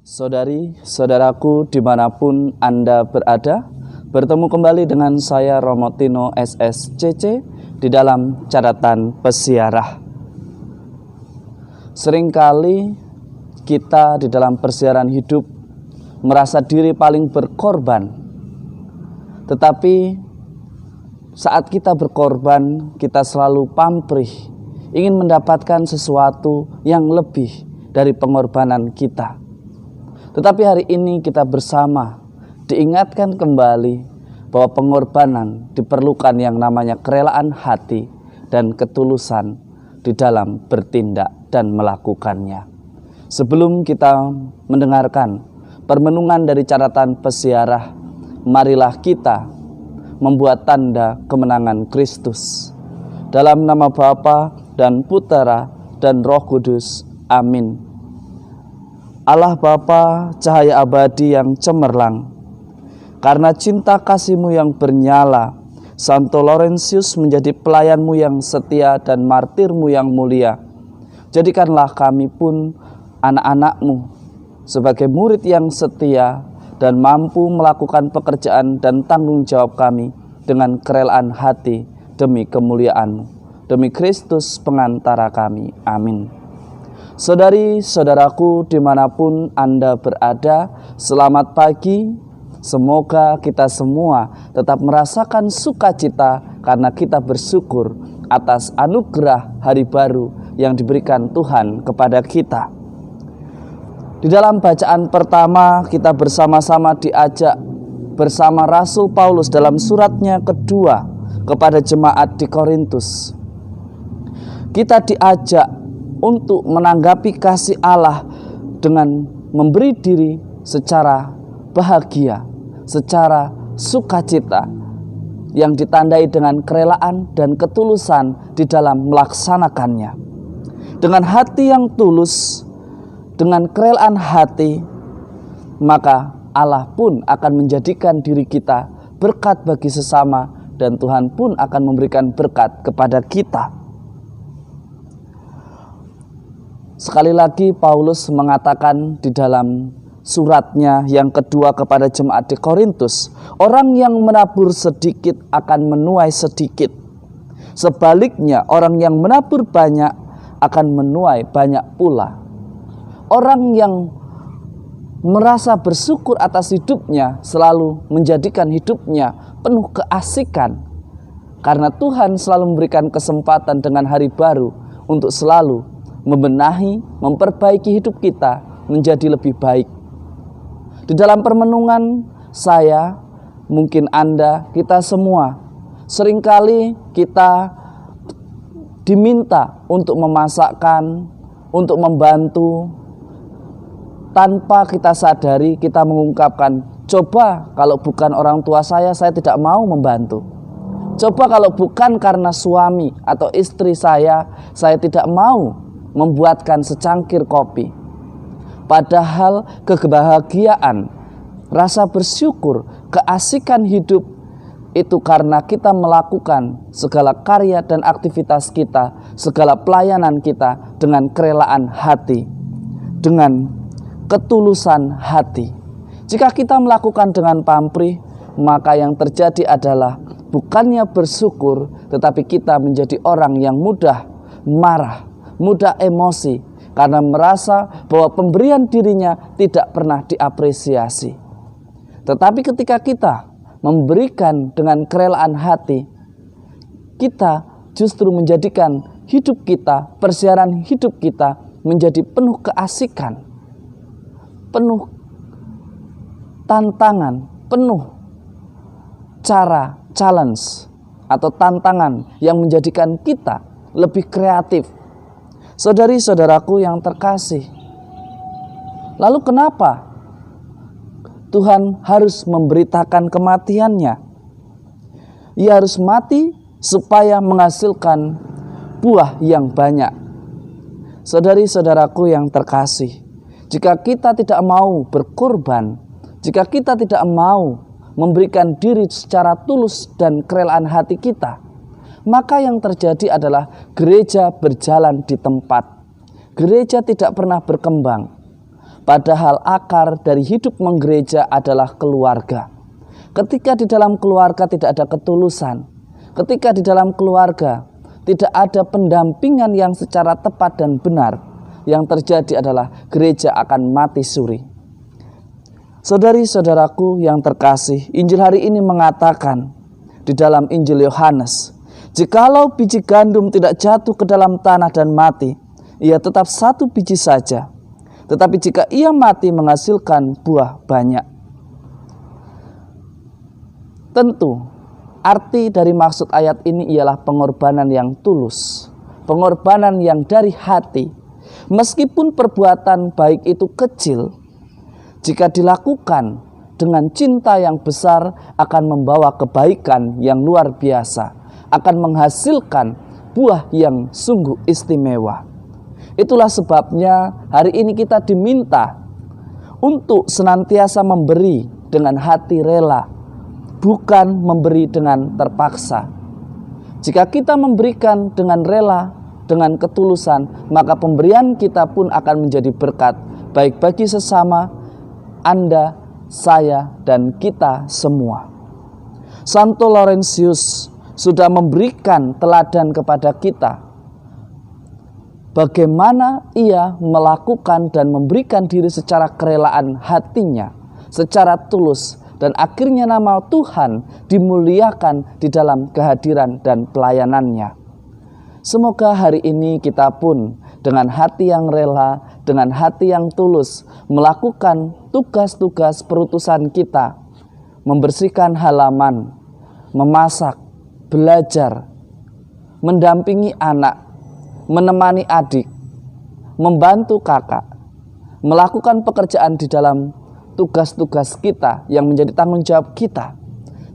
Saudari-saudaraku dimanapun Anda berada, bertemu kembali dengan saya Romo Tino SSCC di dalam catatan pesiarah. Seringkali kita di dalam persiaran hidup merasa diri paling berkorban. Tetapi saat kita berkorban, kita selalu pamrih, ingin mendapatkan sesuatu yang lebih dari pengorbanan kita. Tetapi hari ini kita bersama diingatkan kembali bahwa pengorbanan diperlukan yang namanya kerelaan hati dan ketulusan di dalam bertindak dan melakukannya. Sebelum kita mendengarkan permenungan dari catatan pesiarah, marilah kita membuat tanda kemenangan Kristus. Dalam nama Bapa dan Putera dan Roh Kudus. Amin. Allah Bapa, cahaya abadi yang cemerlang, karena cinta kasih-Mu yang bernyala, Santo Laurentius menjadi pelayan-Mu yang setia dan martir-Mu yang mulia. Jadikanlah kami pun anak-anak-Mu sebagai murid yang setia dan mampu melakukan pekerjaan dan tanggung jawab kami dengan kerelaan hati demi kemuliaan-Mu, demi Kristus pengantara kami. Amin. Saudari-saudaraku dimanapun Anda berada, selamat pagi. Semoga kita semua tetap merasakan sukacita karena kita bersyukur atas anugerah hari baru yang diberikan Tuhan kepada kita. Di dalam bacaan pertama kita bersama-sama diajak bersama Rasul Paulus dalam suratnya kedua kepada jemaat di Korintus. Kita diajak untuk menanggapi kasih Allah dengan memberi diri secara bahagia, secara sukacita yang ditandai dengan kerelaan dan ketulusan di dalam melaksanakannya. Dengan hati yang tulus, dengan kerelaan hati, maka Allah pun akan menjadikan diri kita berkat bagi sesama dan Tuhan pun akan memberikan berkat kepada kita. Sekali lagi Paulus mengatakan di dalam suratnya yang kedua kepada jemaat di Korintus, orang yang menabur sedikit akan menuai sedikit. Sebaliknya, orang yang menabur banyak akan menuai banyak pula. Orang yang merasa bersyukur atas hidupnya selalu menjadikan hidupnya penuh keasikan, karena Tuhan selalu memberikan kesempatan dengan hari baru untuk selalu membenahi, memperbaiki hidup kita menjadi lebih baik. Di dalam permenungan saya, mungkin Anda, kita semua, seringkali kita diminta untuk memasakkan, untuk membantu. Tanpa kita sadari, kita mengungkapkan, coba kalau bukan orang tua saya tidak mau membantu. Coba kalau bukan karena suami atau istri saya tidak mau membuatkan secangkir kopi. Padahal kebahagiaan, rasa bersyukur, keasikan hidup itu karena kita melakukan segala karya dan aktivitas kita, segala pelayanan kita dengan kerelaan hati, dengan ketulusan hati. Jika kita melakukan dengan pamrih, maka yang terjadi adalah bukannya bersyukur, tetapi kita menjadi orang yang mudah marah, mudah emosi, karena merasa bahwa pemberian dirinya tidak pernah diapresiasi. Tetapi ketika kita memberikan dengan kerelaan hati, kita justru menjadikan hidup kita, persiaran hidup kita menjadi penuh keasikan, penuh tantangan, penuh cara challenge atau tantangan yang menjadikan kita lebih kreatif. Saudari-saudaraku yang terkasih, lalu kenapa Tuhan harus memberitakan kematiannya? Ia harus mati supaya menghasilkan buah yang banyak. Saudari-saudaraku yang terkasih, jika kita tidak mau berkorban, jika kita tidak mau memberikan diri secara tulus dan kerelaan hati kita, maka yang terjadi adalah gereja berjalan di tempat. Gereja tidak pernah berkembang. Padahal akar dari hidup menggereja adalah keluarga. Ketika di dalam keluarga tidak ada ketulusan, ketika di dalam keluarga tidak ada pendampingan yang secara tepat dan benar, yang terjadi adalah gereja akan mati suri. Saudari-saudaraku yang terkasih, Injil hari ini mengatakan di dalam Injil Yohanes, jikalau biji gandum tidak jatuh ke dalam tanah dan mati, ia tetap satu biji saja. Tetapi jika ia mati menghasilkan buah banyak. Tentu, arti dari maksud ayat ini ialah pengorbanan yang tulus. Pengorbanan yang dari hati. Meskipun perbuatan baik itu kecil, jika dilakukan dengan cinta yang besar akan membawa kebaikan yang luar biasa. Akan menghasilkan buah yang sungguh istimewa. Itulah sebabnya hari ini kita diminta untuk senantiasa memberi dengan hati rela, bukan memberi dengan terpaksa. Jika kita memberikan dengan rela, dengan ketulusan, maka pemberian kita pun akan menjadi berkat, baik bagi sesama, Anda, saya, dan kita semua. Santo Laurentius sudah memberikan teladan kepada kita, bagaimana ia melakukan dan memberikan diri secara kerelaan hatinya, secara tulus, dan akhirnya nama Tuhan dimuliakan di dalam kehadiran dan pelayanannya. Semoga hari ini kita pun dengan hati yang rela, dengan hati yang tulus, melakukan tugas-tugas perutusan kita, membersihkan halaman, memasak, belajar, mendampingi anak, menemani adik, membantu kakak, melakukan pekerjaan di dalam tugas-tugas kita yang menjadi tanggung jawab kita.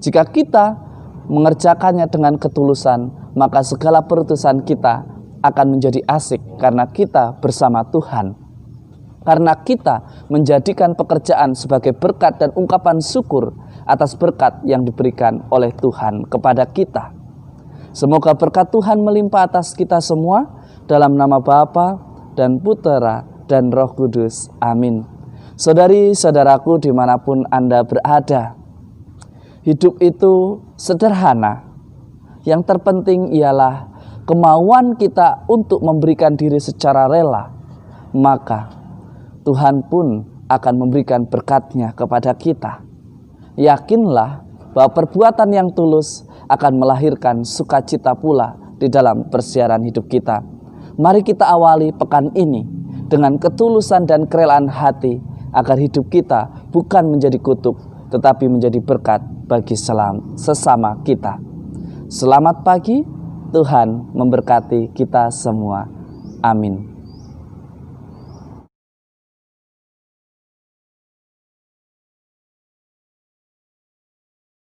Jika kita mengerjakannya dengan ketulusan, maka segala perutusan kita akan menjadi asik karena kita bersama Tuhan. Karena kita menjadikan pekerjaan sebagai berkat dan ungkapan syukur atas berkat yang diberikan oleh Tuhan kepada kita. Semoga berkat Tuhan melimpah atas kita semua. Dalam nama Bapa dan Putera dan Roh Kudus. Amin. Saudari-saudaraku dimanapun Anda berada, hidup itu sederhana. Yang terpenting ialah kemauan kita untuk memberikan diri secara rela. Maka Tuhan pun akan memberikan berkat-Nya kepada kita. Yakinlah bahwa perbuatan yang tulus akan melahirkan sukacita pula di dalam persiaran hidup kita. Mari kita awali pekan ini dengan ketulusan dan kerelaan hati agar hidup kita bukan menjadi kutuk tetapi menjadi berkat bagi sesama kita. Selamat pagi, Tuhan memberkati kita semua. Amin.